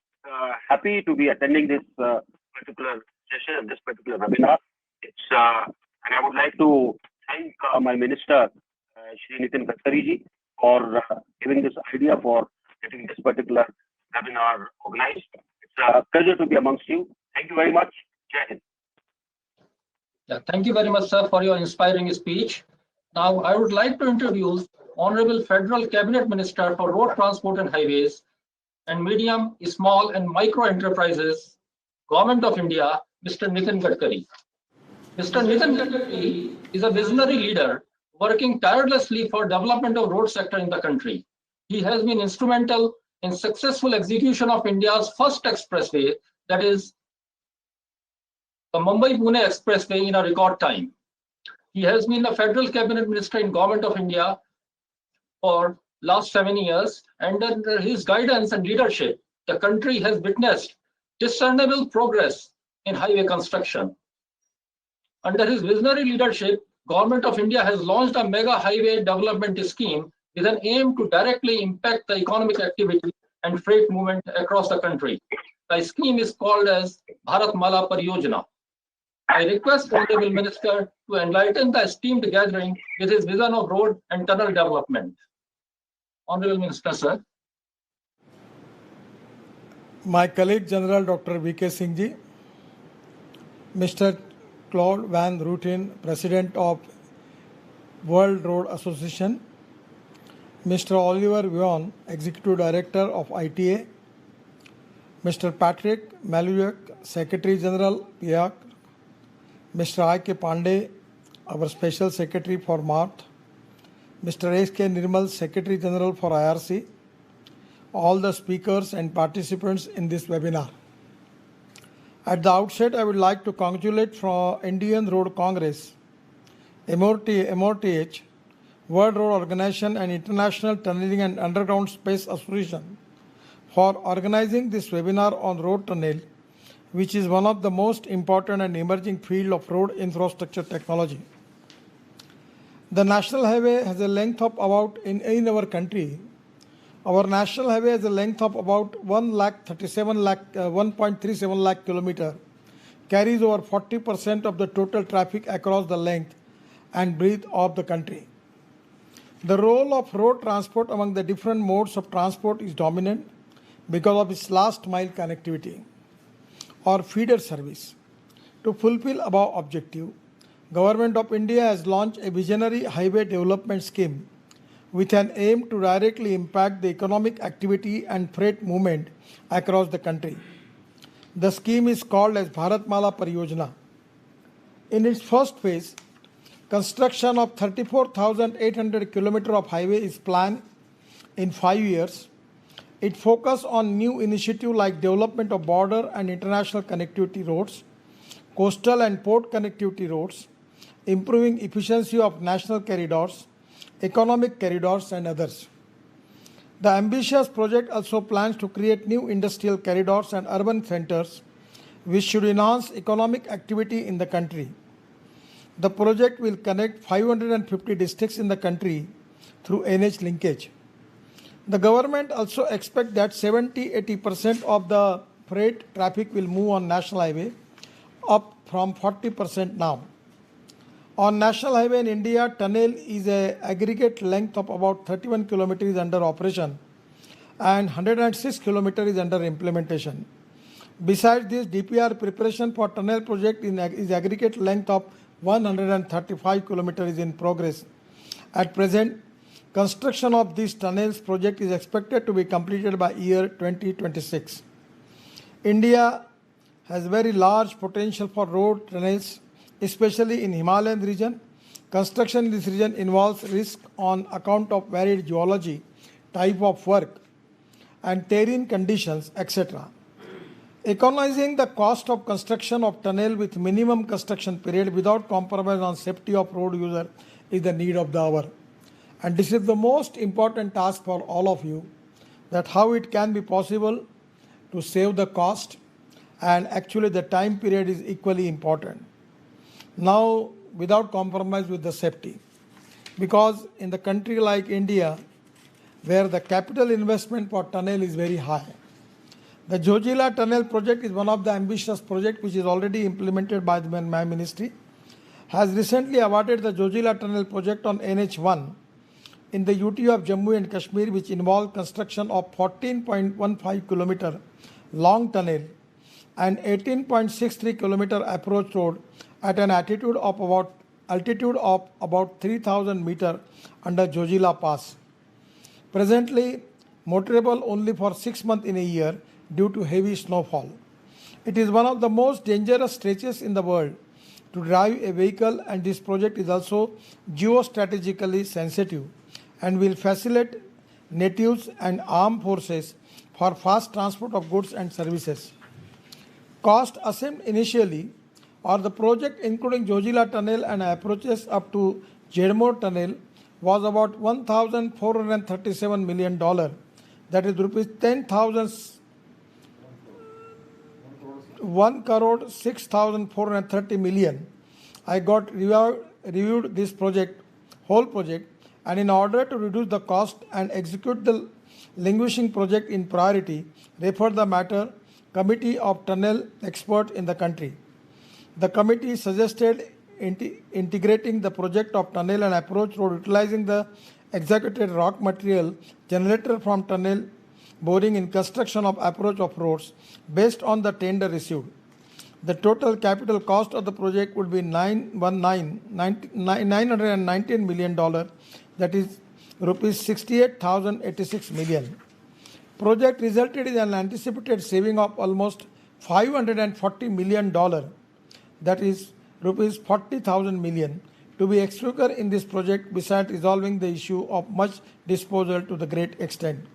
happy to be attending this particular session, this particular webinar. And I would like to thank my minister, Shri Nitin Gadkari ji, for giving this idea for getting this particular webinar organized. It's a pleasure to be amongst you. Thank you very much. Jai Hind. Yeah, thank you very much, sir, for your inspiring speech. Now, I would like to introduce Honorable Federal Cabinet Minister for Road Transport and Highways and Medium, Small and Micro Enterprises, Government of India, Mr. Nitin Gadkari. Mr. Nitin Gadkari is a visionary leader working tirelessly for development of road sector in the country. He has been instrumental in successful execution of India's first expressway, that is the Mumbai-Pune Expressway, in a record time. He has been a federal cabinet minister in Government of India for last 7 years, and under his guidance and leadership, the country has witnessed discernible progress in highway construction. Under his visionary leadership, Government of India has launched a mega highway development scheme with an aim to directly impact the economic activity and freight movement across the country. The scheme is called as Bharatmala Pariyojana. I request Honorable Minister to enlighten the esteemed gathering with his vision of road and tunnel development. Honorable Minister, sir. My colleague General Dr. V.K. Singh ji, Mr. Claude Van Routen, President of World Road Association, Mr. Oliver Vion, Executive Director of ITA, Mr. Patrick Maluyak, Secretary General, PIAC, Mr. I.K. Pandey, our Special Secretary for MART, Mr. S.K. Nirmal, Secretary General for IRC, all the speakers and participants in this webinar. At the outset, I would like to congratulate from Indian Road Congress, MORTH, World Road Organization and International Tunneling and Underground Space Association for organizing this webinar on road tunnel, which is one of the most important and emerging field of road infrastructure technology. The national highway has a length of about, in our country, Our national highway has a length of about 1.37 lakh kilometer, carries over 40% of the total traffic across the length and breadth of the country. The role of road transport among the different modes of transport is dominant because of its last mile connectivity or feeder service. To fulfill above objective, Government of India has launched a visionary highway development scheme with an aim to directly impact the economic activity and freight movement across the country. The scheme is called as Bharatmala Pariyojana. In its first phase, construction of 34,800 km of highway is planned in 5 years. It focuses on new initiatives like development of border and international connectivity roads, coastal and port connectivity roads, improving efficiency of national corridors, economic corridors, and others. The ambitious project also plans to create new industrial corridors and urban centers, which should enhance economic activity in the country. The project will connect 550 districts in the country through NH linkage. The government also expects that 70-80% of the freight traffic will move on national highway, up from 40% now. On national highway in India, tunnel is an aggregate length of about 31 km is under operation and 106 km is under implementation. Besides this, DPR preparation for tunnel project is aggregate length of 135 km is in progress. At present, construction of this tunnels project is expected to be completed by year 2026. India has very large potential for road tunnels, especially in Himalayan region. Construction in this region involves risk on account of varied geology, type of work, and terrain conditions, etc. Economizing the cost of construction of tunnel with minimum construction period without compromise on safety of road user is the need of the hour. And this is the most important task for all of you, that how it can be possible to save the cost, and actually the time period is equally important. Now, without compromise with the safety, because in the country like India, where the capital investment for tunnel is very high, the Zojila Tunnel project is one of the ambitious projects which is already implemented by my ministry, has recently awarded the Zojila Tunnel project on NH1 in the UT of Jammu and Kashmir, which involved construction of 14.15 km long tunnel and 18.63 km approach road at an altitude of about 3,000 meters under Zojila Pass. Presently, motorable only for 6 months in a year due to heavy snowfall. It is one of the most dangerous stretches in the world to drive a vehicle, and this project is also geostrategically sensitive and will facilitate natives and armed forces for fast transport of goods and services. Cost assumed initially or the project including Zojila Tunnel and approaches up to Jedmore Tunnel was about $1,437 million, that is rupees 1,6,430 million. I got reviewed this whole project, and in order to reduce the cost and execute the languishing project in priority, referred the matter Committee of Tunnel Experts in the country. The committee suggested integrating the project of tunnel and approach road utilizing the executed rock material generated from tunnel boring in construction of approach of roads based on the tender received. The total capital cost of the project would be $919 million, that is rupees 68,086 million. Project resulted in an anticipated saving of almost $540 million, that is rupees 40,000 million, to be executed in this project, besides resolving the issue of much disposal to the great extent.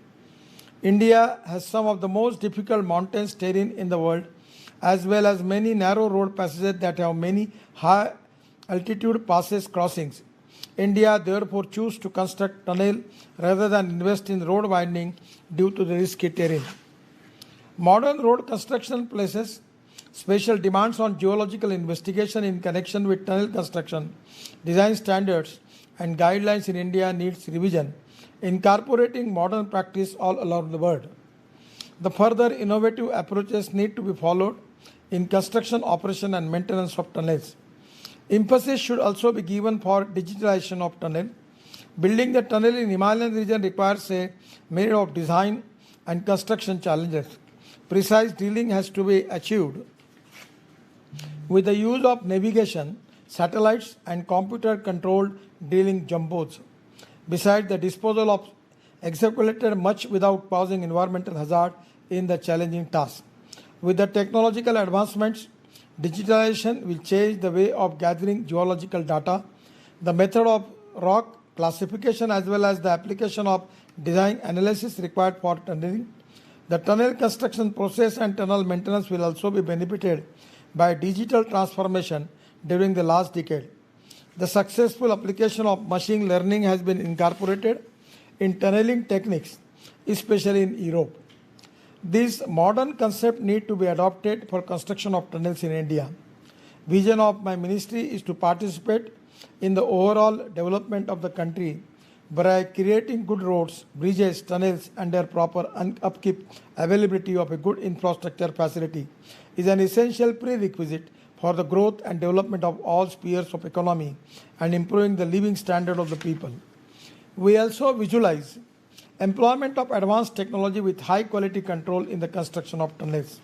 India has some of the most difficult mountains terrain in the world, as well as many narrow road passages that have many high altitude passes crossings. India therefore choose to construct tunnel rather than invest in road widening due to the risky terrain. Modern road construction places special demands on geological investigation in connection with tunnel construction. Design standards and guidelines in India needs revision incorporating modern practice all around the world. The further innovative approaches need to be followed in construction, operation and maintenance of tunnels. Emphasis should also be given for digitalization of tunnel. Building the tunnel in Himalayan region requires a myriad of design and construction challenges. Precise drilling has to be achieved with the use of navigation, satellites and computer-controlled drilling jumbos. Besides, the disposal of executed much without causing environmental hazard in the challenging task. With the technological advancements, digitalization will change the way of gathering geological data, the method of rock classification as well as the application of design analysis required for tunneling. The tunnel construction process and tunnel maintenance will also be benefited by digital transformation during the last decade. The successful application of machine learning has been incorporated in tunneling techniques, especially in Europe. These modern concepts need to be adopted for construction of tunnels in India. Vision of my ministry is to participate in the overall development of the country by creating good roads, bridges, tunnels and their proper upkeep. Availability of a good infrastructure facility is an essential prerequisite for the growth and development of all spheres of economy and improving the living standard of the people. We also visualize employment of advanced technology with high quality control in the construction of tunnels.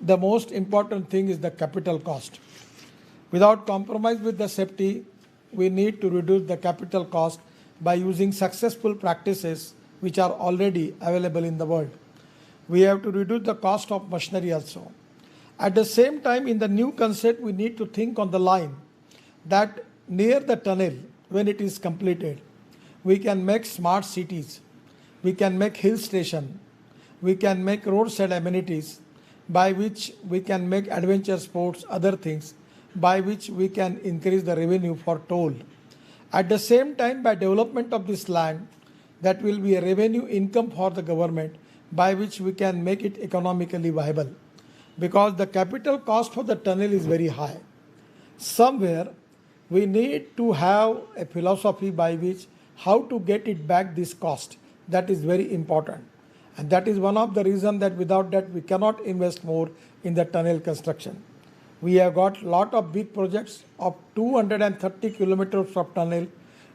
The most important thing is the capital cost. Without compromise with the safety, we need to reduce the capital cost by using successful practices which are already available in the world. We have to reduce the cost of machinery also. At the same time, in the new concept, we need to think on the line that near the tunnel, when it is completed, we can make smart cities, we can make hill station, we can make roadside amenities, by which we can make adventure sports, other things, by which we can increase the revenue for toll. At the same time, by development of this land, that will be a revenue income for the government, by which we can make it economically viable. Because the capital cost for the tunnel is very high. Somewhere we need to have a philosophy by which how to get it back this cost. That is very important. And that is one of the reasons that without that we cannot invest more in the tunnel construction. We have got lot of big projects of 230 kilometers of tunnel.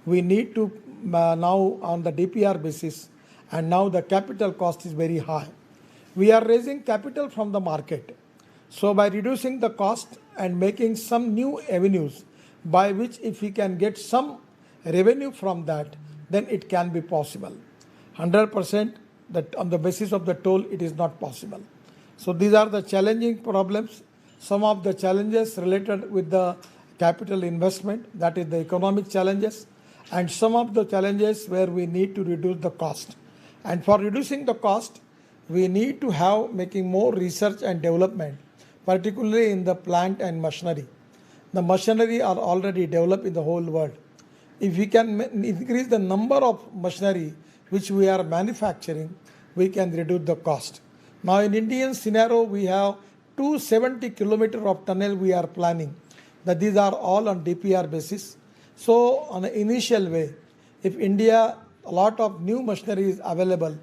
We need to now on the DPR basis, and now the capital cost is very high. We are raising capital from the market. So by reducing the cost and making some new avenues by which if we can get some revenue from that, then it can be possible. 100% that on the basis of the toll, it is not possible. So these are the challenging problems. Some of the challenges related with the capital investment, that is the economic challenges, and some of the challenges where we need to reduce the cost. And for reducing the cost, we need to have making more research and development, particularly in the plant and machinery. The machinery are already developed in the whole world. If we can increase the number of machinery which we are manufacturing, we can reduce the cost. Now in Indian scenario, we have 270 kilometers of tunnel we are planning. That these are all on DPR basis. So on an initial way, if India, a lot of new machinery is available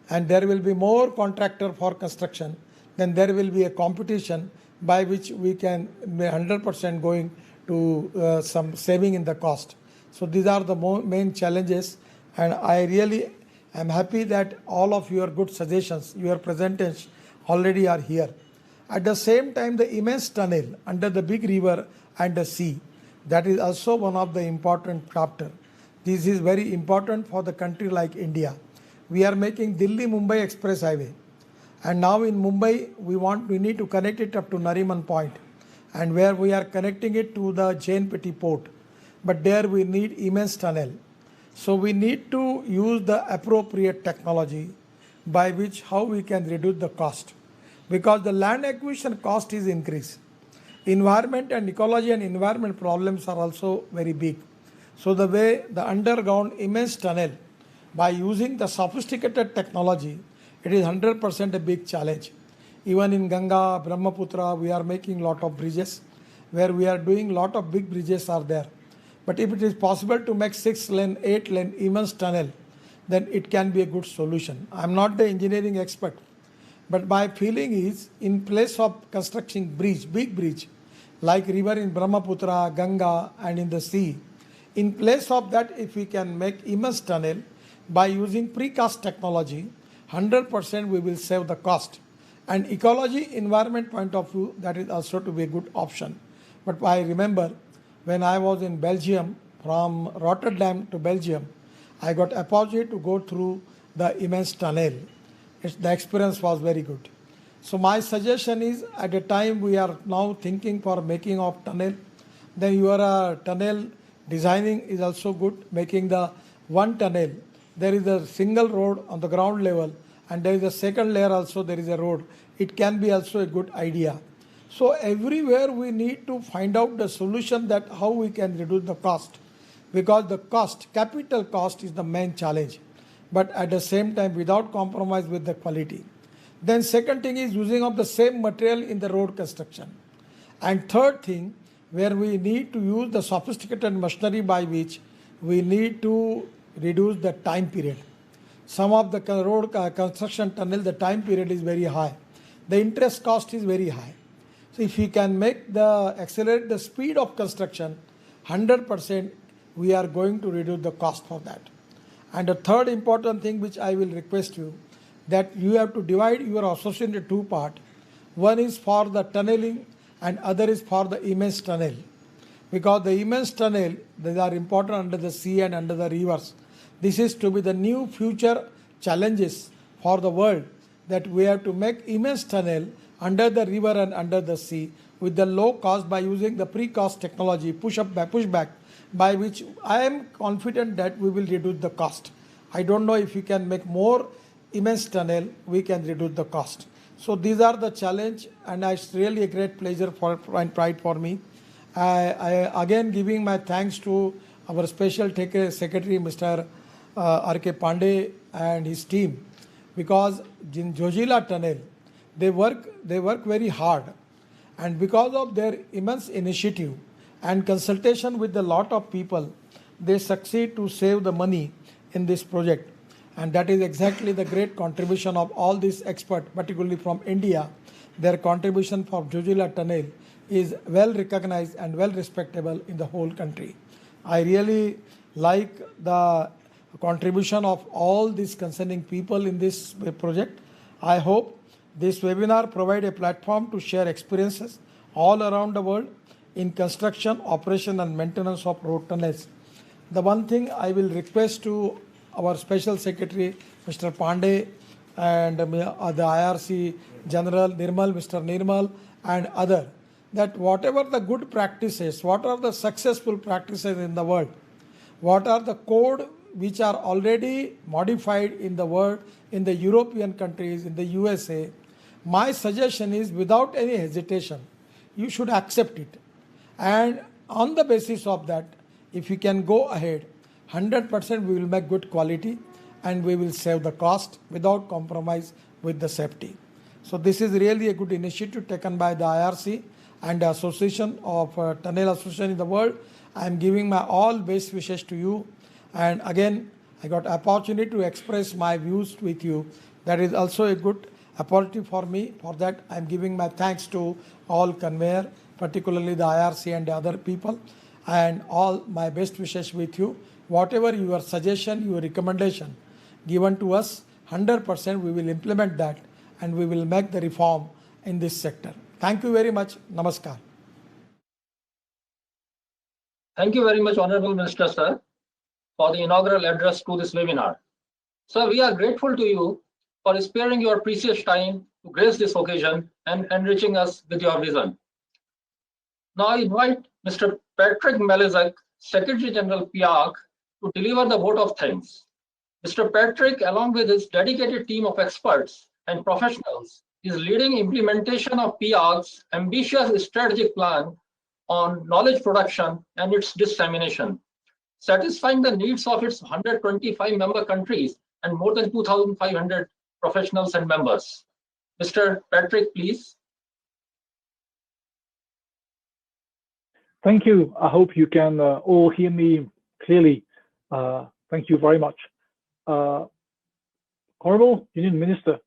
and there will be more contractor for construction, then there will be a competition by which we can be 100% going to some saving in the cost. So these are the main challenges, and I really am happy that all of your good suggestions, your presentations already are here. At the same time, the immense tunnel under the big river and the sea, that is also one of the important chapter. This is very important for the country like India. We are making Delhi-Mumbai Express Highway. And now in Mumbai, we need to connect it up to Nariman Point, and where we are connecting it to the Jain-Peti port. But there we need immense tunnel. So we need to use the appropriate technology by which how we can reduce the cost. Because the land acquisition cost is increased. Environment and ecology and environment problems are also very big. So the way the underground immense tunnel, by using the sophisticated technology, it is 100% a big challenge. Even in Ganga, Brahmaputra, we are making lot of bridges, where we are doing lot of big bridges are there. But if it is possible to make 6-lane, 8-lane immense tunnel, then it can be a good solution. I'm not the engineering expert, but my feeling is in place of constructing bridge, big bridge, like river in Brahmaputra, Ganga and in the sea, in place of that, if we can make immense tunnel by using precast technology, 100% we will save the cost. And ecology, environment point of view, that is also to be a good option. But I remember when I was in Belgium, from Rotterdam to Belgium, I got opportunity to go through the immense tunnel. The experience was very good. So my suggestion is, at a time we are now thinking for making of tunnel, then your tunnel designing is also good, making the one tunnel. There is a single road on the ground level, and there is a second layer also, there is a road. It can be also a good idea. So everywhere we need to find out the solution that how we can reduce the cost, because the cost, capital cost, is the main challenge, but at the same time without compromise with the quality. Then second thing is using of the same material in the road construction. And third thing, where we need to use the sophisticated machinery by which we need to reduce the time period. Some of the road construction tunnel, the time period is very high. The interest cost is very high. So if we can accelerate the speed of construction, 100% we are going to reduce the cost for that. And the third important thing which I will request you, that you have to divide your association into two parts. One is for the tunneling and other is for the immense tunnel. Because the immense tunnel, they are important under the sea and under the rivers. This is to be the new future challenges for the world, that we have to make immense tunnel under the river and under the sea with the low cost by using the precast technology, pushback, by which I am confident that we will reduce the cost. I don't know if we can make more immense tunnel, we can reduce the cost. So these are the challenge, and it's really a great pleasure and pride for me. I again giving my thanks to our special secretary, Mr. R.K. Pandey and his team, because in Zojila tunnel, they work very hard, and because of their immense initiative and consultation with a lot of people, they succeed to save the money in this project. And that is exactly the great contribution of all these experts, particularly from India. Their contribution for Zojila tunnel is well recognized and well respectable in the whole country. I really like the contribution of all these concerning people in this project. I hope this webinar provide a platform to share experiences all around the world in construction, operation and maintenance of road tunnels. The one thing I will request to our special secretary, Mr. Pandey, and the IRC General Mr. Nirmal and other, that whatever the good practices, what are the successful practices in the world, what are the code which are already modified in the world, in the European countries, in the USA, my suggestion is, without any hesitation, you should accept it. And on the basis of that, if you can go ahead, 100% we will make good quality and we will save the cost without compromise with the safety. So this is really a good initiative taken by the IRC and the Association of Tunnel Association in the world. I am giving my all best wishes to you. And again, I got opportunity to express my views with you. That is also a good opportunity for me. For that, I am giving my thanks to all conveyor, particularly the IRC and the other people, and all my best wishes with you. Whatever your suggestion, your recommendation given to us, 100% we will implement that and we will make the reform in this sector. Thank you very much. Namaskar. Thank you very much, Honorable Minister, sir, for the inaugural address to this webinar. Sir, we are grateful to you for sparing your precious time to grace this occasion and enriching us with your vision. Now I invite Mr. Patrick Melizek, Secretary General PIAAC, to deliver the vote of thanks. Mr. Patrick, along with his dedicated team of experts and professionals, is leading implementation of PIAAC's ambitious strategic plan on knowledge production and its dissemination, satisfying the needs of its 125 member countries and more than 2,500 professionals and members. Mr. Patrick, please. Thank you. I hope you can all hear me clearly. Thank you very much. Honorable Union Minister,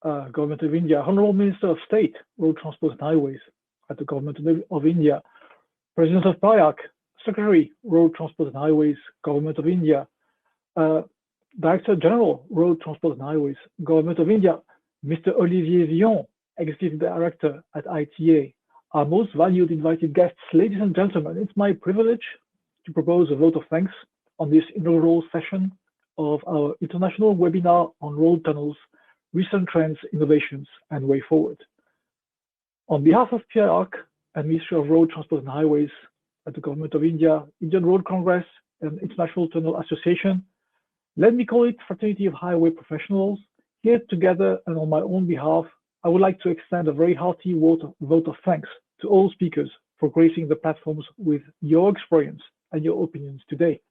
Government of India, Honorable Minister of State, Road Transport and Highways at the Government of India, President of PIAC, Secretary, Road Transport and Highways, Government of India, Director General, Road Transport and Highways, Government of India, Mr. Olivier Vion, Executive Director at ITA, our most valued invited guests, ladies and gentlemen, it's my privilege to propose a vote of thanks on this inaugural session of our international webinar on road tunnels, recent trends, innovations, and way forward. On behalf of PIAC and Ministry of Road Transport and Highways at the Government of India, Indian Road Congress, and International Tunnel Association, let me call it Fraternity of Highway Professionals, here together and on my own behalf, I would like to extend a very hearty vote of thanks to all speakers for gracing the platforms with your experience and your opinions today.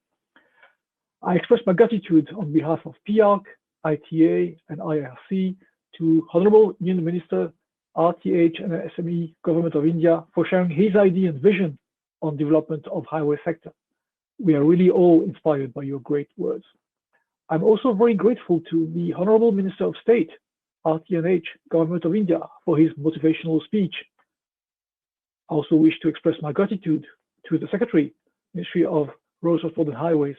I express my gratitude on behalf of PIAC, ITA, and IRC to Honorable Union Minister, RTH and SME Government of India for sharing his idea and vision on development of highway sector. We are really all inspired by your great words. I'm also very grateful to the Honorable Minister of State, RTNH, Government of India, for his motivational speech. I also wish to express my gratitude to the Secretary, Ministry of Road Transport and Highways,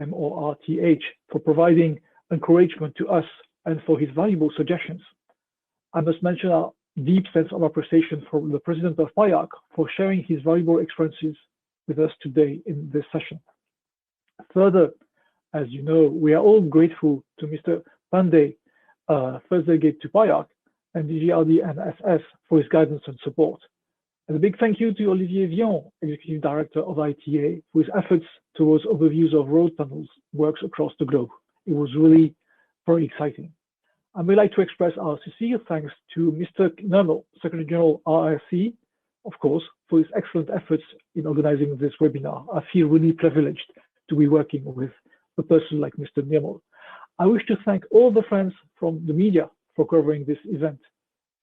MORTH, for providing encouragement to us and for his valuable suggestions. I must mention our deep sense of appreciation for the President of PIAC for sharing his valuable experiences with us today in this session. Further, as you know, we are all grateful to Mr. Pandey, First Delegate to PIAC, and DGRD and SS for his guidance and support. And a big thank you to Olivier Vion, Executive Director of ITA, for his efforts towards overviews of road tunnels works across the globe. It was really very exciting. I would like to express our sincere thanks to Mr. Nirmal, Secretary General RRC, of course, for his excellent efforts in organizing this webinar. I feel really privileged to be working with a person like Mr. Nirmal. I wish to thank all the friends from the media for covering this event.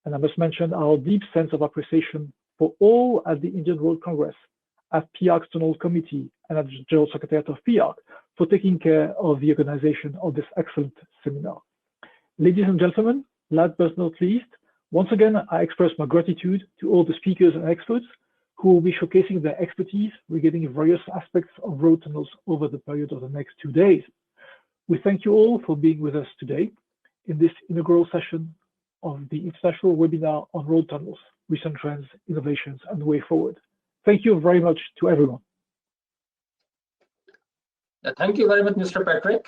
And I must mention our deep sense of appreciation for all at the Indian Road Congress, at PIAC's Tunnel Committee, and at the General Secretariat of PIAC for taking care of the organization of this excellent seminar. Ladies and gentlemen, last but not least, once again, I express my gratitude to all the speakers and experts who will be showcasing their expertise regarding various aspects of road tunnels over the period of the next 2 days. We thank you all for being with us today in this inaugural session of the International Webinar on Road Tunnels, Recent Trends, Innovations, and Way Forward. Thank you very much to everyone. Thank you very much, Mr. Patrick.